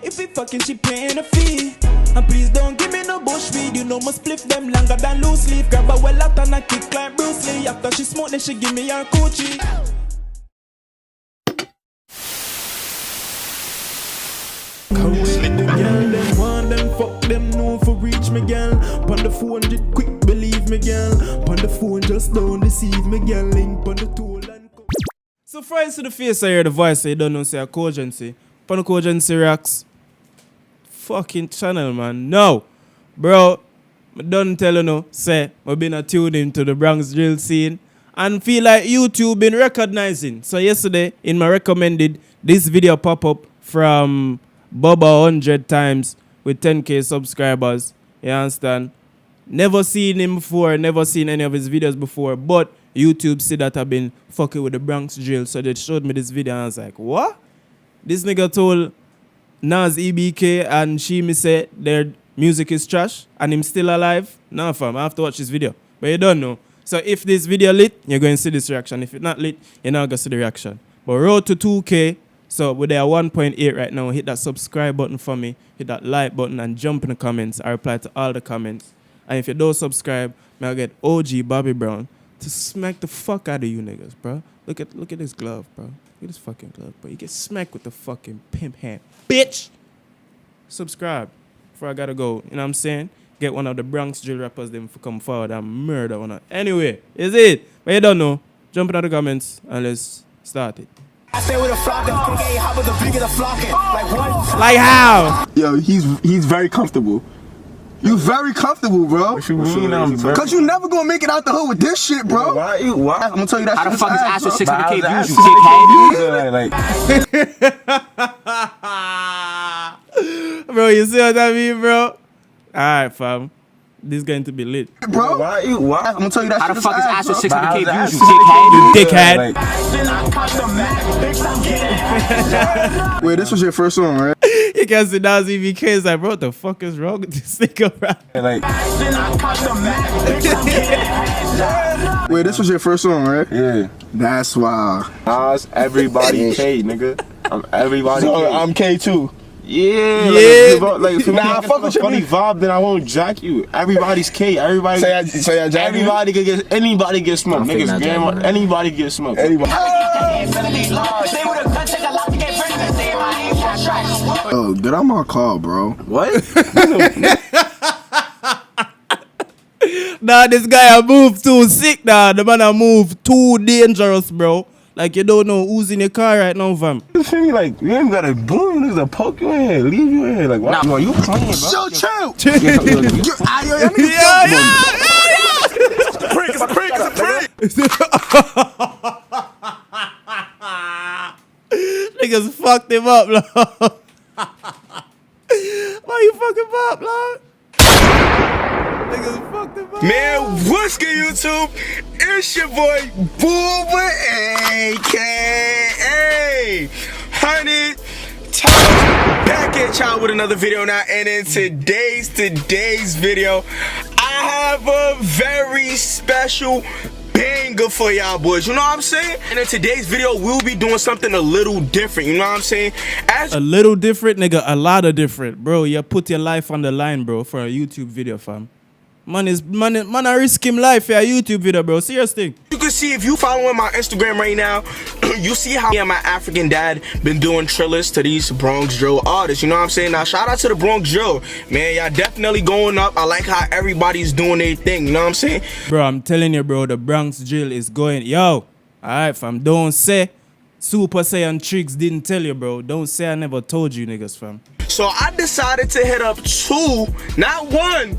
If we fucking, she paying a fee. And please don't give me no bush weed. You know must split them longer than loose leaf. Grab a well out and I kick like Bruce Lee. After she smoke, then she give me her coochie. Slip them girl, them want them, fuck them, no for reach me girl. Pon the 400 quick, believe me girl. Pon the phone, just don't deceive me girl. Link pon the tool and so friends to the face I hear the voice, you don't know say a cogency. Pon the cogency rocks. Fucking channel, man. No, bro, I don't tell you no. Say, I've been tuned into the Bronx drill scene and feel like YouTube been recognizing. So yesterday, in my recommended, this video pop up from Bubba 100 times with 10k subscribers. You understand? Never seen him before, never seen any of his videos before, but YouTube see that I've been fucking with the Bronx drill, so they showed me this video and I was like, what? This nigga told Nas EBK and she me say their music is trash and him still alive. Nah fam, I have to watch this video. But you don't know. So if this video lit, you're going to see this reaction. If it's not lit, you're not going to see the reaction. But road to 2K. So we're there 1.8 right now. Hit that subscribe button for me. Hit that like button and jump in the comments. I reply to all the comments. And if you don't subscribe, I'll get OG Bobby Brown to smack the fuck out of you niggas, bro. Look at this glove, bro. Look at this fucking glove, bro. You get smacked with the fucking pimp hand. Bitch! Subscribe before I gotta go. You know what I'm saying? Get one of the Bronx drill rappers them to come forward and murder one. Anyway, is it? But you don't know. Jump in the comments and let's start it. I say with a flock, how about the bigger the flocking? Like what? Like how? Yo, he's very comfortable. You very comfortable, bro. What you mean? Cause you never gonna make it out the hood with this shit, bro. Why? I'm gonna tell you that. How the fuck is Ash with 600k views, you dickhead? Bro, you see what I mean, bro? Alright, fam. This is going to be lit. Bro, why? I'm gonna tell you that. How the fuck is Ash with 600k views, you dickhead? Wait, this was your first song, right? You can see Nas EBK is like, bro, what the fuck is wrong with this nigga, bro? Wait, this was your first song, right? Yeah. That's wild. Nas, everybody K, nigga. I'm everybody So, K. I'm K too. Yeah. Like if you Nah, make fuck a with your funny beat. vibe, then I won't jack you. Everybody's K. Everybody. So yeah, Jack. Everybody can get. Anybody get smoked. Niggas game. Anybody get smoked. Anybody. Oh, get out my car, bro. What? Nah, this guy a move too sick, nah. The man a move too dangerous, bro. Like you don't know who's in your car right now, fam. You feel me? Like you ain't got a boom. Niggas a poke you in here, leave you in here. Like what? Nah, you playing, bro? Yo, chill. Niggas fucked him up, Lord. Why you fucking up, Lord? Niggas fucked him up. Man, what's good, YouTube? It's your boy Booba, aka 100 times back at y'all with another video now. And in today's video, I have a very special banger for y'all boys, you know what I'm saying? And in today's video, we'll be doing something a little different, you know what I'm saying? A little different, nigga, a lot of different. Bro, you put your life on the line, bro, for a YouTube video, fam. Man, I risk him life for a YouTube video, bro. Serious thing. You can see if you following my Instagram right now, you see how me and my African dad been doing trillers to these Bronx drill artists. You know what I'm saying? Now, shout out to the Bronx drill. Man, y'all definitely going up. I like how everybody's doing their thing. You know what I'm saying? Bro, I'm telling you, bro, the Bronx drill is going. Yo, alright, fam. Don't say Super Saiyan Tricks didn't tell you, bro. Don't say I never told you, niggas, fam. So I decided to hit up two, not one,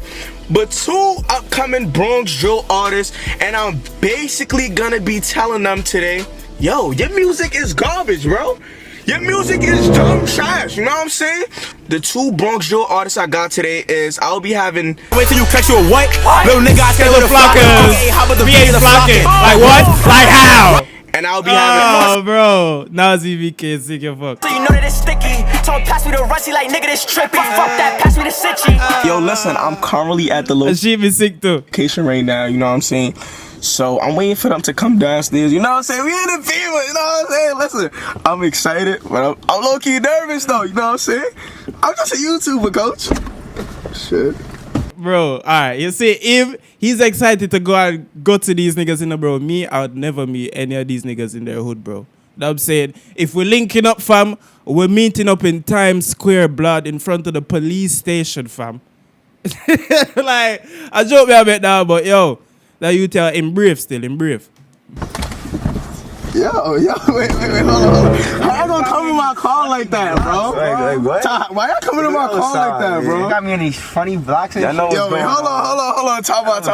but two upcoming Bronx drill artists, and I'm basically gonna be telling them today, yo, your music is garbage, bro. Your music is dumb trash, you know what I'm saying? The two Bronx drill artists I got today is, I'll be having... Wait till you catch you a what? Little nigga, I said little flockers. Hey, how about the BA flocking? Like what? Like how? And I'll be having... Oh, bro. Nas EBK is sick as fuck. So you know that it's sticky. Told pass me the rusty like nigga this trippy. Fuck that, pass me the sitchy. Yo, listen, I'm currently at the She be sick too. location right now, you know what I'm saying? So I'm waiting for them to come downstairs, you know what I'm saying? We in the fever, you know what I'm saying? Listen, I'm excited, but I'm low-key nervous though, you know what I'm saying? I'm just a YouTuber, coach. Shit. Bro, alright, you see, if he's excited to go to these niggas in the bro, me, I would never meet any of these niggas in their hood, bro. That I'm saying, if we're linking up, fam, we're meeting up in Times Square, blood, in front of the police station, fam. Like, I joke me a bit now, but yo, that you tell him brave still, him brave. Yo, wait, hold on. Why you gonna come in my car like that, bro? Like what? Why you coming in my car like that, bro? You got me in these funny blocks and Yo, wait, hold on. Talk about.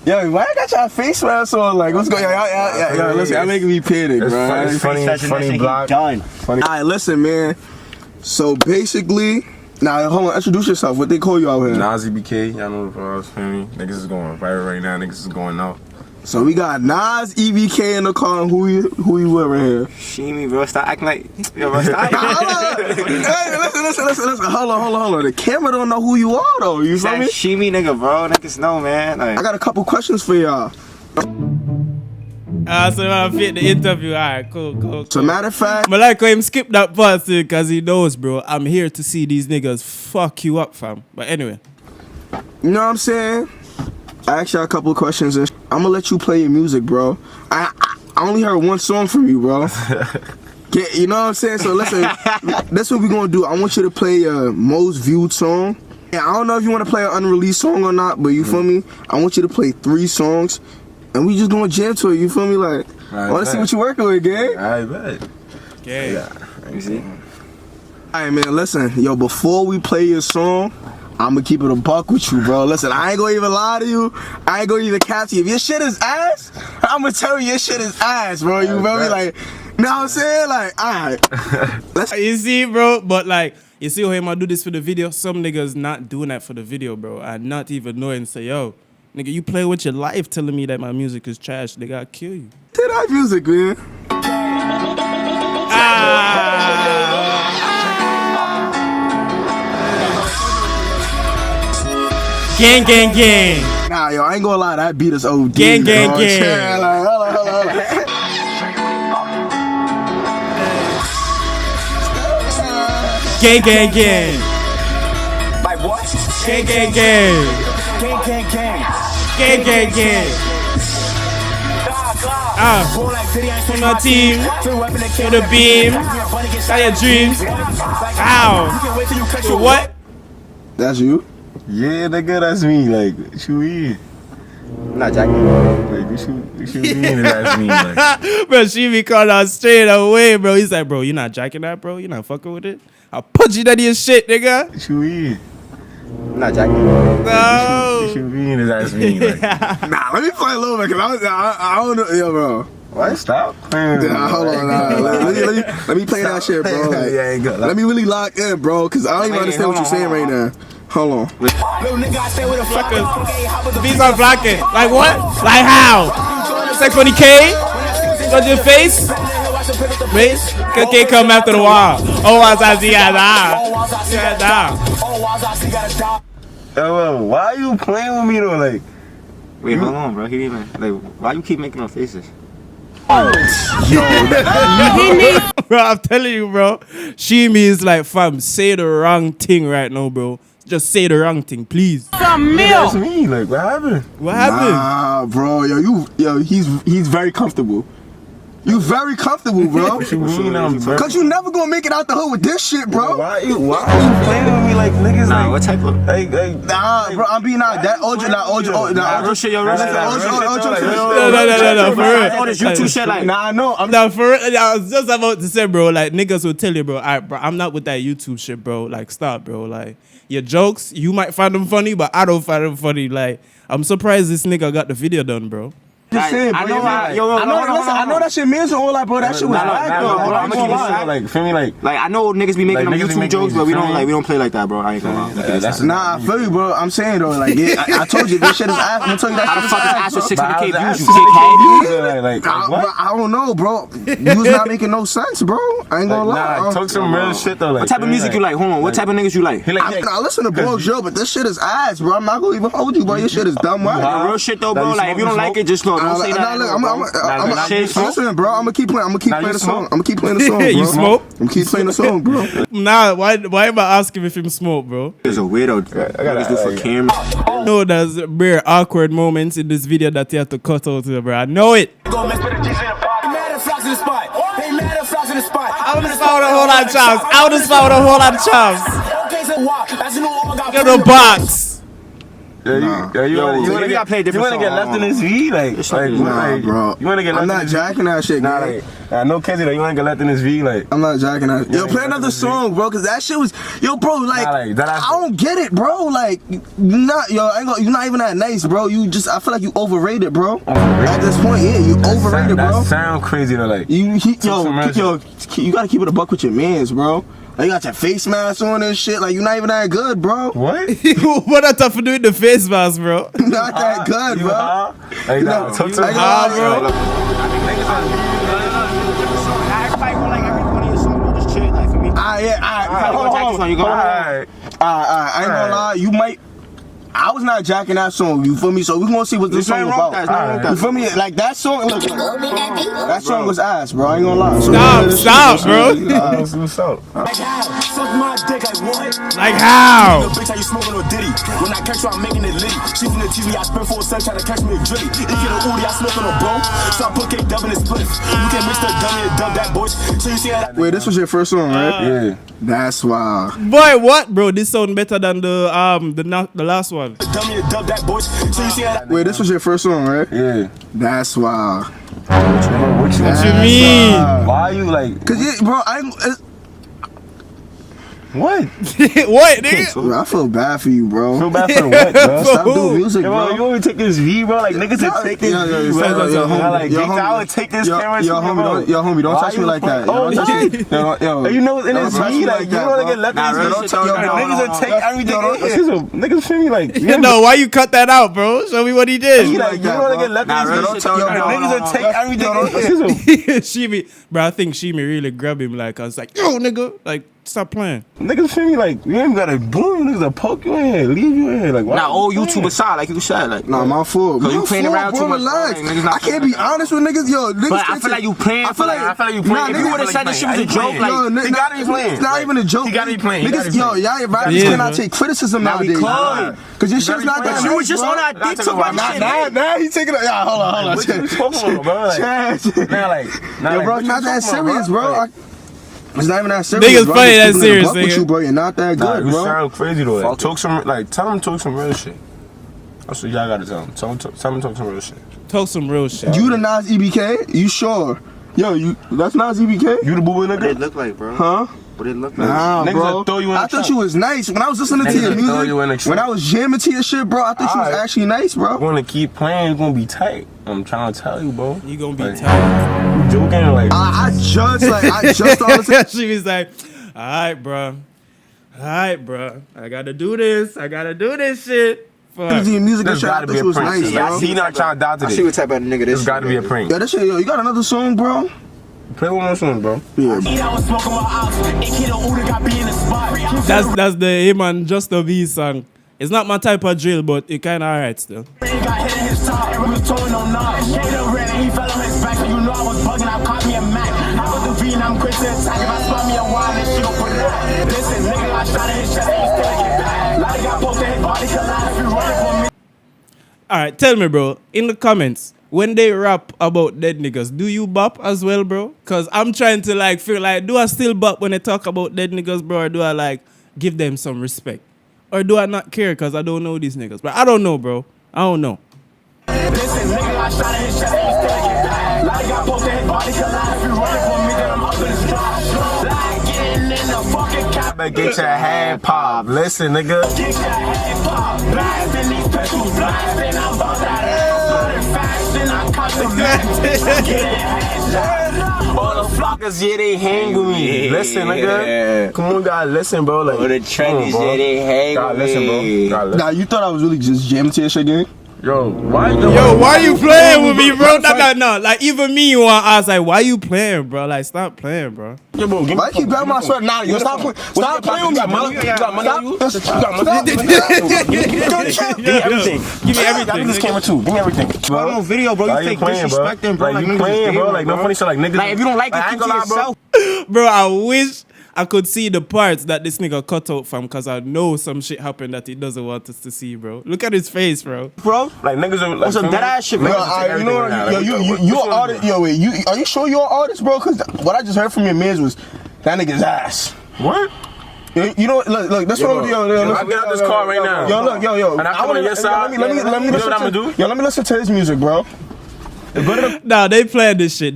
Yo, why I got y'all face mask on? Like, what's going on? Yeah, listen, y'all making me panic, bro. It's funny block. Funny. Alright, listen, man. So basically, now hold on, introduce yourself. What they call you out here? Nas EBK, y'all know the vibes, feel me? Niggas is going viral right now, niggas is going out. So we got Nas EBK in the car, and who you with right here? Shimmy, bro, stop acting like, yo, bro, stop. Hey, listen. Hold on. The camera don't know who you are, though. You feel me? Shimmy, nigga, bro. Niggas know, man. Like, I got a couple questions for y'all. So I fit the interview. Alright, cool. So matter of fact, But like him skip that part too, cause he knows, bro. I'm here to see these niggas fuck you up, fam. But anyway. you know what I'm saying? I asked y'all a couple of questions, and I'm gonna let you play your music, bro. I only heard one song from you, bro. You know what I'm saying? So listen, that's what we're gonna do. I want you to play your most viewed song. And I don't know if you want to play an unreleased song or not, but you feel me? I want you to play 3 songs, and we just gonna jam to it. You feel me? Like, I wanna see what you working with, gang. I bet. Okay. Yeah, you see? Alright, man, listen, yo, before we play your song, I'm gonna keep it a buck with you, bro. Listen, I ain't gonna even lie to you. I ain't gonna even catch you. If your shit is ass, I'm gonna tell you your shit is ass, bro. You feel me? Like, you know what I'm saying? Like, alright. You see, bro, but like, you see how him I do this for the video? Some niggas not doing that for the video, bro. And not even knowing, say, yo, nigga, you play with your life telling me that my music is trash. They gotta kill you. Say that music, man. Gang. Nah, yo, I ain't gonna lie, that beat is OD. Gang. Yeah, like, hold on. Gang. Like what? Gang. Gang. From the team, to the beam, got your dreams. Ow. So what? That's you? Yeah, nigga, that's me. Like, what you mean? I'm not jacking. Like, what you mean that's me? Like, Bro, she be called out straight away, bro. He's like, bro, you not jacking that, bro? You not fucking with it? I'll punch you out of your shit, nigga. what you mean? I'm not jacking. No. What you mean that's me? Like, Nah, let me play a little bit, cause I don't know, yo, bro. what? Stop playing. Nah, hold on, let me play that shit, bro. Like, Yeah, ain't good. let me really lock in, bro, cause I don't even understand what you're saying right now. Hold on. Little nigga, I stay with a fucker. Beats on blocking. Like what? Like how? Sex 20K? On your face? Wait, okay, come after the wall. Oh, I see Yo, why you playing with me though? Like, Wait, hold on, bro. He didn't even, like, why you keep making those faces? Bro, I'm telling you, bro. She means like, fam, say the wrong thing right now, bro. Just say the wrong thing, please. that's me. Like, what happened? What happened? Ah, bro, he's very comfortable. You very comfortable, bro. What you mean I'm very... Cause you never gonna make it out the hood with this shit, bro. Why you playing with me like niggas? Nah, Like, what type of... Nah, bro, I'm being out. That OJ, Real shit, yo, real shit. No, for real. All this YouTube shit, like... Nah, I know. No, for real. I was just about to say, bro, like, niggas will tell you, bro, alright, bro, I'm not with that YouTube shit, bro. Like, stop, bro. Like, your jokes, you might find them funny, but I don't find them funny. Like, I'm surprised this nigga got the video done, bro. Just saying, bro. I know that shit means all that, bro. That shit was whack, though. I'm gonna keep it lie. Like, feel me, like I know niggas be making Like, them niggas be YouTube making jokes, these but we funny. don't play like that, bro. I ain't gonna lie. that's Nah, I feel you, bro. I'm saying, though, like, yeah, I told you, this shit is ass. I'm gonna tell you that How the shit fuck is is ass with ass, bro. 600K views, you dickhead? Like, what? I don't know, bro. You was not making no sense, bro. I ain't gonna lie. Nah, talk some real shit though. Like, What type of music you like? Hold on, what type of niggas you like? He like, I listen to BRONX, but this shit is ass, bro. I'm not gonna even hold you, bro. Your shit is dumb, Like, right? real shit though, bro. Like, if you don't like it, just know don't say that. Look, I'm listening, bro. I'm gonna keep playing. I'm gonna keep playing the song. I'm gonna keep playing the song, bro. You smoke? I'm gonna keep playing the song, bro. Nah, why am I asking if him smoke, bro? There's a weirdo. I gotta do for camera. No, there's bare awkward moments in this video that you have to cut out, bro. I know it. I would have found a whole lot of chops. I would have found a whole lot of chops. Get the box. You gotta play a different wanna get left in this V? Like, nah, bro. You wanna get left I'm not jacking that shit, Nah, gang. like, no kids, you wanna get left in this V? Like, I'm not jacking that. Yo, play another song, bro, cause that shit was, yo, bro, like, I don't get it, bro. Like, you're not even that nice, bro. I feel like you overrated, bro. At this point, yeah, you overrated, bro. That sound crazy though, like. You gotta keep it a buck with your mans, bro. Like, you got your face mask on and shit. Like, you're not even that good, bro. What? What that have to do with the face mask, bro? You're not that good, bro. Like, nah, talk to me. Bro. Everybody go like every one of your songs, bro. Just chill, like for me. Alright. Alright. I ain't gonna lie. You might. I was not jacking that song, you feel me? So we gonna see what this song about. You feel me? Like that song, look, that song was ass, bro. I ain't gonna lie. So Stop, bro. What's up? Suck my dick like what? Like how? Bitch, how you smoking on Diddy? When I catch you, I'm making it litty. She from the TV, I spent 4 cents trying to catch me a drilly. If you get an Udi, I smoking a bro. So I put K-Dub in his spliff. You can mix the dummy and dub that, boys. So you see that? wait, this was your first song, right? Yeah. That's wild. Boy, what, bro? This sound better than the last one. Dummy and dub that, boys. So you see that? Wait, this was your first song, right? Yeah. That's wild. What you mean? Why you like? Cause yeah, bro, What? What, nigga? bro, I feel bad for you, bro. Feel bad for what, bro? Stop doing music, Yo, bro. you want me to take this V, bro? Like, niggas would take this V, bro. Like, I would take this camera. Yo, homie, don't touch me like that. Oh, Yo, you know what's in this touch V? me Like, you don't wanna get left in this V. Niggas would take everything in here. Niggas feel me like, No, why you cut that out, bro? Show me what he did. like, you don't wanna get left in this V. Niggas would take everything in here. Shimi, bro, I think Shimi really grabbed him like I was like, yo, nigga, like stop playing. Niggas feel me like, you ain't gotta boom, niggas will poke you in here, leave you in here. Like, why? Now all YouTubers shy, like you shy, like. Nah, my fault. Cause you playing around too much. Relax. Niggas not I can't be honest with niggas, yo. Niggas But I feel like you playing. I feel like you Nah, playing. If nigga you would've said this shit was a joke, Yo, like. He gotta be playing. It's not even a joke. He gotta be playing. Niggas, yo, y'all rappers Yeah, cannot bro. take criticism Now we nowadays. could. Cause your shit's not that You was nice, just bro. on our dick too much shit. Nah, he taking it. Yeah, hold on. What you talking about, bro? Like, Yo, bro, it's not that serious, bro. It's not even that serious. Niggas bro. funny I'm that just keeping it a serious, buck with nigga. you, bro. You're not that good, You bro. sound crazy though. Like, tell them talk some real shit. That's what y'all gotta tell them. Tell them talk some real shit. Talk some real shit. You the Nas EBK? You sure? Yo, that's Nas EBK? You the boo boy What it nigga? look like, bro? Huh? What it look like? Nah, Niggas bro. will throw you in the I thought trunk. you was nice. When I was listening to Niggas your will throw you in the music, trunk. when I was jamming to your shit, bro, I thought you was Alright. actually nice, bro. You wanna keep playing, you gonna be tight. I'm trying to tell you, bro. You gonna be Like, tight. You joking like? I just started listening. She was like, alright, bro. Alright, bro. I gotta do this. I gotta do this shit. Fuck. To your music and This shit, I gotta thought be you a was prank. nice, Yeah, bro. he not trying to die I today. see what type of nigga this This gotta be a prank. Yeah, that shit, yo, you got another song, bro? Play one more song, bro. Yeah, I was smoking my ops. It kid on Uda got me in the spot. That's the him and Just a V song. It's not my type of drill, but it kinda alright still. He got hit in his top, and we was towing on knobs. Gator ran and he fell on his back, so you know I was bugging. I caught me a Mac. I was the V and I'm quick to attack. If I spot me a wine, then she gon' put it out. Listen, nigga, I shot at his chest and he still get back. Like got both of his body collide. If you running for me. Alright, tell me, bro, in the comments, when they rap about dead niggas, do you bop as well, bro? Cause I'm trying to like feel like, do I still bop when they talk about dead niggas, bro? Or do I like give them some respect? Or do I not care cause I don't know these niggas? But I don't know, bro. I don't know. Listen, nigga, I shot at his chest and he still get back. Like got both of his body collide. If you running for me, then I'm up in his drop. Like getting in the fucking cap. Better get your hand pop. Listen, nigga. Get your head pop. Blasting these pistols, blasting. I'm about that ass. Fashion, I caught the man. Get it. All the flockers, yeah, they hang with me. Listen, nigga. Come on, God, listen, bro. Like, All the trendies, come on, bro. yeah, they hang God, with listen, bro. me. God, listen. Nah, you thought I was really just jamming to your shit, gang? Yo, why you playing with me, bro? No. Like, even me, I was like, why you playing, bro? Like, stop playing, bro. Yo, bro, Why you keep grabbing my sweater? Nah, yo, stop playing with me. You got money on you? Give me everything. Give me everything. This camera too. Give me everything. Bro, on video, bro. You fake disrespecting, bro. Like, you playing, bro. Like, no funny shit. Like, niggas. Like, if you don't like it, keep to yourself. Bro, I wish I could see the parts that this nigga cut out from, because I know some shit happened that he doesn't want us to see, bro. Look at his face, bro. Bro, Like, niggas are like some dead ass shit, bro. You know what? Yo, you an artist? Yo, wait, are you sure you're an artist, bro? Cause what I just heard from your mans was that nigga's ass. What? You know, look, that's what I'm doing. I get out this car right now. Yo, look, yo. And I come on your side. Let me listen. I'ma do? Yo, let me listen to his music, bro. Nah, they playing this shit.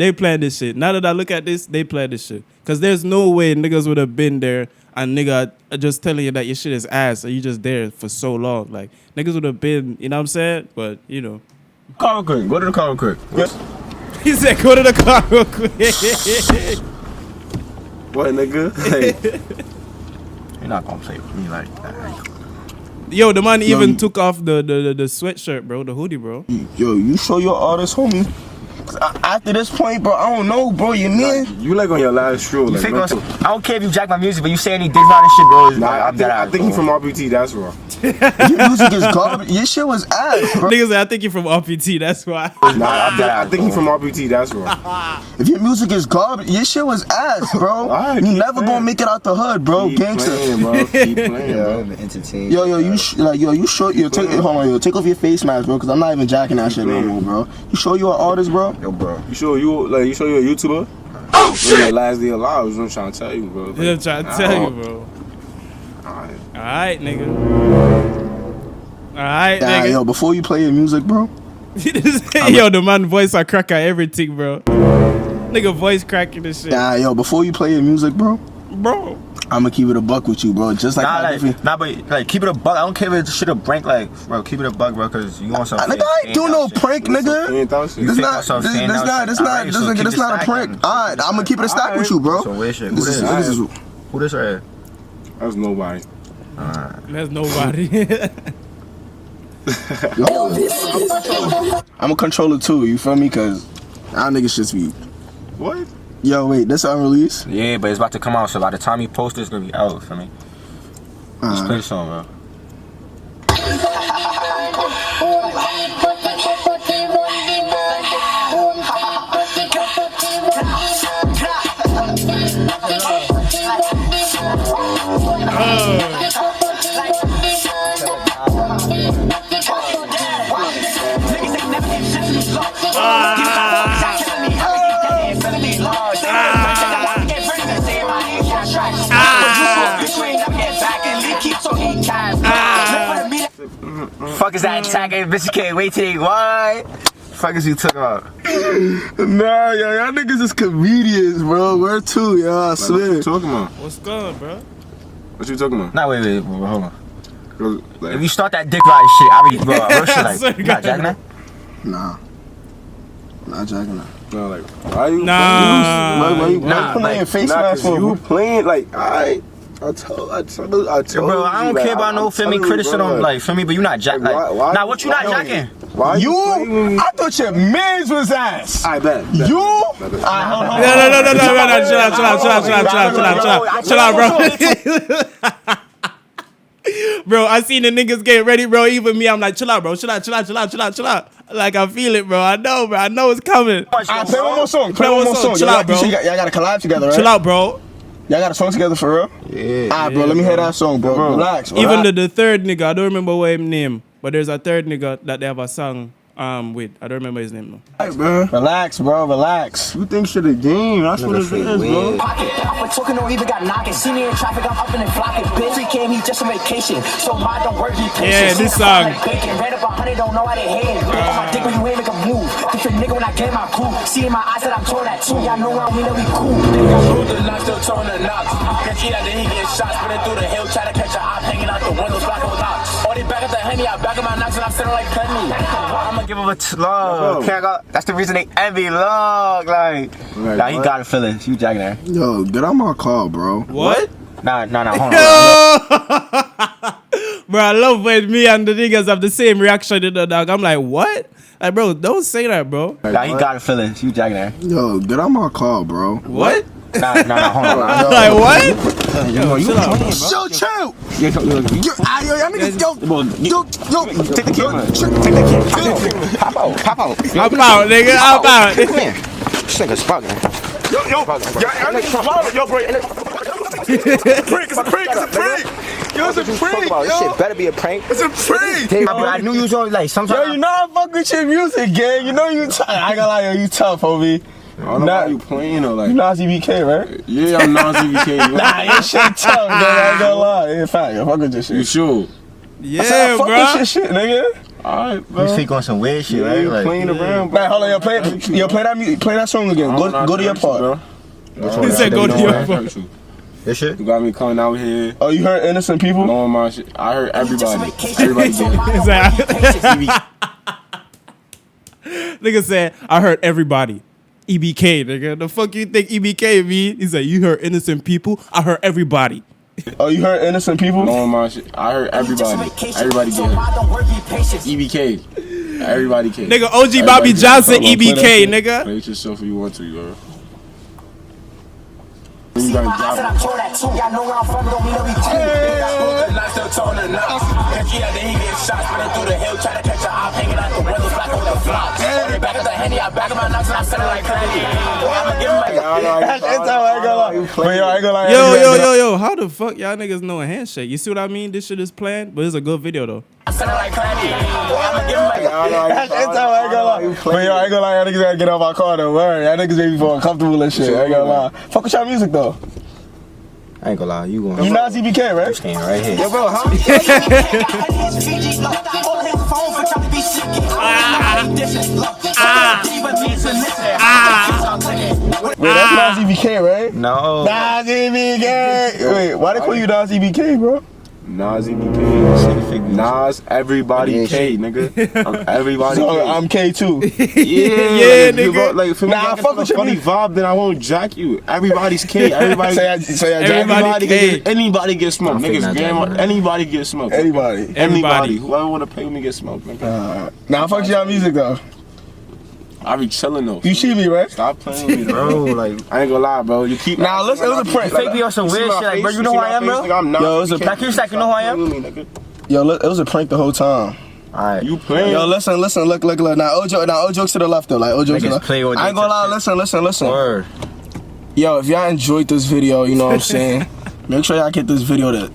Now that I look at this, they play this shit. Because there's no way niggas would have been there and nigga just telling you that your shit is ass and you just there for so long. Like, niggas would have been, you know what I'm saying? But, you know. Car real quick. Go to the car real quick. Yes. He said, go to the car real quick. What, nigga? Hey. You're not gonna play with me like that. Yo, the man even took off the sweatshirt, bro, the hoodie, bro. Yo, you sure you're an artist, homie? After this point, bro, I don't know, bro. You mean? You like on your last show. Like, I don't care if you jack my music, but you say any dick riding shit, bro. Nah, I think he from RPT. That's wrong. Your music is garbage. Your shit was ass, bro. Niggas say, I think you from RPT, that's why. Nah, I think he from RPT. That's wrong. If your music is garbage, your shit was ass, bro. Right, you never gonna make it out the hood, bro. Keep Gangster. playing, bro. Keep playing, bro. Yo, you sure? Yo, hold on, take off your face mask, bro, because I'm not even jacking that shit no more, bro. You sure you're an artist, bro? Yo, bro. You sure you're a YouTuber? Oh shit! Your last day alive is what I'm trying to tell you, bro. I'm trying to tell you, bro. Alright, nigga. Alright, nigga. Yo, before you play your music, bro. Yo, the man voice I crack at everything, bro. Nigga voice cracking this shit. Yo, before you play your music, bro. Bro. I'ma keep it a buck with you, bro. Just like but keep it a buck. I don't care if it's shit a prank, like, bro, keep it a buck, bro, cause you want something. Nigga, I ain't doing no prank, nigga. This not a prank. Alright, I'ma keep it a stack with you, bro. So where shit? Who this right here? That's nobody. There's nobody. I'm a controller too, you feel me? Cause our niggas just be. What? Yo, wait, this unreleased? Yeah, but it's about to come out, so by the time you post it, it's gonna be out for me. Just play the song, bro. Fuck is that attacking? Bitch, you can't wait till you what? Fuck is you talking about? Nah, yo, y'all niggas is comedians, bro. Where to, yo? I swear. What you talking about? What's good, bro? What you talking about? Nah, wait, hold on. Like, If you start that dick riding shit, I mean, bro, real shit, like, you not jacking that? Nah. Not jacking that. no, like, why you? Why you playing like, face Nah, mask 'cause for? you playing like I told Bro, I don't you, care about no feel me criticism, like, feel me, but you not jacking. Like, nah, what you not jacking? Why You? playing? I thought your mans was ass. I bet. You? No, chill out, bro. Bro, I seen the niggas get ready, bro. Even me, I'm like, chill out, bro. Chill out. Like, I feel it, bro. I know it's coming. Play one more song. Chill out, bro. Y'all got to collab together, right? Chill out, bro. Y'all got a song together for real? Yeah. Alright, bro. Let me hear that song, bro. Relax. Even the third nigga, I don't remember what his name, but there's a third nigga that they have a song with. I don't remember his name though. Alright, bro. Relax, bro. Relax. You think shit a game? That's what it is, bro. I'm talking, don't even got knocking. See me in traffic, I'm up in the flocking. Bitch, he came, he just on vacation. So my don't work, he patient. Yeah, this song. Ran up 100, don't know how they hate it. On my dick when you ain't make a move. Different nigga when I get my crew. See in my eyes that I'm torn at too. Y'all know how we know we cool. Hold the knock, still throwing the knocks. Catch it out, then he get shot. Spinning through the hill, try to catch an eye, hanging out the windows, blocking with locks. All they back at the Henny, I back at my knocks, and I'm sitting like Penny. I'ma give him a log. That's the reason they envy log. Like, nah, he got a feeling. You jacking that? Yo, get out my car, bro. What? Nah, hold on. Bro, I love when me and the niggas have the same reaction to the dog. I'm like, what? Like, bro, don't say that, bro. Nah, he got feelings. You jacking there. Yo, get on my car, bro. What? Nah, hold on. Like, what? Yo, you playing, bro. Yo, chill. Yo, Y'all niggas, yo, take the camera. Take the camera. Pop out. I'm out, nigga. I'm out. Come here. This nigga's sparking. Yo, bro. It's a prank. Yo, it's a prank. This shit better be a prank. It's a prank. I knew you was always like sometimes. Yo, you know I fuck with your music, gang. You know you tough. I ain't gonna lie, yo, you tough, homie. I don't know why you playing or like. You Nas EBK, right? Yeah, I'm Nas EBK. Nah, your shit tough, man. I ain't gonna lie. In fact, I fuck with your shit. You sure? Yeah, I said, I fuck bro. with your shit, nigga. Alright, bro. You speak on some weird shit, Yeah, right? you Like, playing around, bro. Nah, hold on, play that song again. Go to your part. bro. He said go to your part. this shit? You got me coming out here, Oh, you heard Innocent People? knowing my shit. I heard everybody. Everybody did it. Nigga said, I heard everybody. EBK, nigga. The fuck you think EBK mean? He said, you heard Innocent People? I heard everybody. Oh, you heard Innocent People? Knowing my shit. I heard everybody. Everybody did it. EBK. Everybody came. Nigga, OG Bobby Johnson, Hold on, play that EBK, shit. nigga. Play it yourself if you want to, bro. You gotta drop it. Yo, how the fuck y'all niggas know a handshake? You see what I mean? This shit is planned, but it's a good video though. I ain't gonna lie, y'all niggas gotta get off my car though. Word. Y'all niggas make me feel uncomfortable and shit. I ain't gonna lie. Fuck with y'all music though. I ain't gonna lie, you going. You Nas EBK, right? Staying right here. Yo, bro, how? Wait, that's Nas EBK, right? No. Nas EBK. Wait, why they call you Nas EBK, bro? Nas EBK. Nas everybody K, nigga. I'm everybody So K. I'm K too. Yeah, Yeah, like, you nigga. go, like, for me, Nah, I fuck with your funny music. vibe, then I won't jack you. Everybody's K. Everybody. Everybody K. Anybody get smoked. I'm Niggas, not grandma, jacking, anybody get smoked. Anybody. Everybody. Whoever wanna pay me get smoked. Nigga. Nah, fuck y'all music though. I be chilling though. You see me, right? Stop playing with me, Bro, bro. like, I ain't gonna lie, bro. You keep. Nah, listen, it was a prank. fake me on some weird shit. Like, bro, you know who I am, bro? Yo, it was a Like, you like, you know who I am? Yo, look, it was a prank the whole time. Alright. You playing? Yo, listen, look. Now, O jokes to the left though. Like, O jokes to the Niggas left. play with I ain't gonna lie, listen. Word. Yo, if y'all enjoyed this video, you know what I'm saying? Make sure y'all get this video to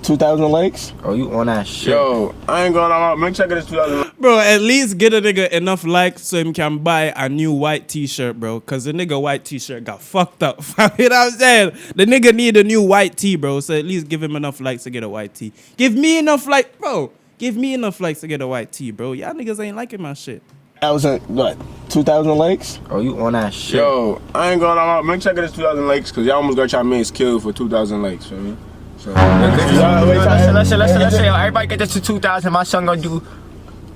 2,000 likes? Oh, you on that shit. Yo, I ain't gonna lie. Make sure I get this 2000. Bro, at least get a nigga enough likes so he can buy a new white t-shirt, bro. Cause the nigga white t-shirt got fucked up. You know what I'm saying? The nigga need a new white tee, bro. So at least give him enough likes to get a white tee. Give me enough likes, bro. Give me enough likes to get a white tee, bro. Y'all niggas ain't liking my shit. 2,000 likes? Oh, you on that shit. Yo, I ain't gonna lie. Make sure I get this 2000 likes, cause y'all almost got y'all mates killed for 2000 likes, feel me? So, Listen. Everybody get this to 2,000. My son gonna do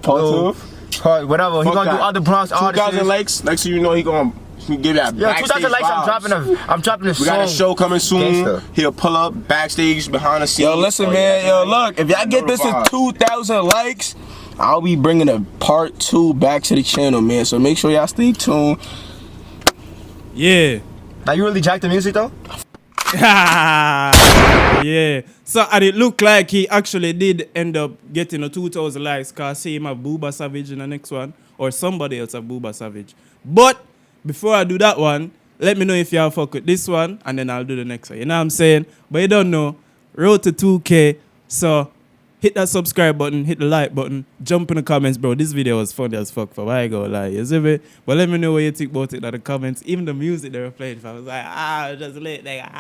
Part two? whatever. He Fuck gonna do that. other Bronx artists. 2,000 likes. Next thing you know, he gonna give that. Yo, 2,000 likes. I'm dropping a song. We got a show coming soon. Gangsta. He'll pull up backstage behind the scenes. Yo, listen, man. Yo, look. If y'all get this to 2,000 likes, I'll be bringing a part 2 back to the channel, man. So make sure y'all stay tuned. Yeah. Now you really jacked the music though? Yeah. So and it looked like he actually did end up getting a 2,000 likes cause see him have Booba Savage in the next one or somebody else have Booba Savage. But before I do that one, let me know if y'all fuck with this one and then I'll do the next one. You know what I'm saying? But you don't know, road to 2K. So hit that subscribe button, hit the like button, jump in the comments, bro. This video was funny as fuck, for I ain't gonna lie, you see me? But let me know what you think about it in the comments. Even the music they were playing, I was like, just lit, nigga,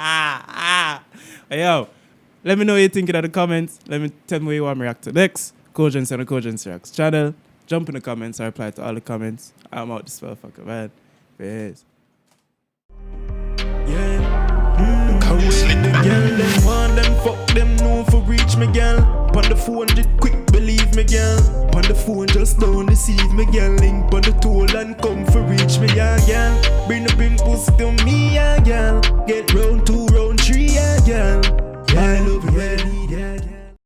Hey, yo, let me know what you think in the comments. Let me tell me what you want me to react to next. Cogence and the Cogence Reacts channel. Jump in the comments, I reply to all the comments. I'm out this motherfucker, man. Peace. Girl, them want them, fuck them, no for reach me, girl. Pon the phone, just quick, believe me, girl. Pon the phone, just don't deceive me, girl. Link pon the toll and come for reach me, yeah, girl. Bring the pussy to me.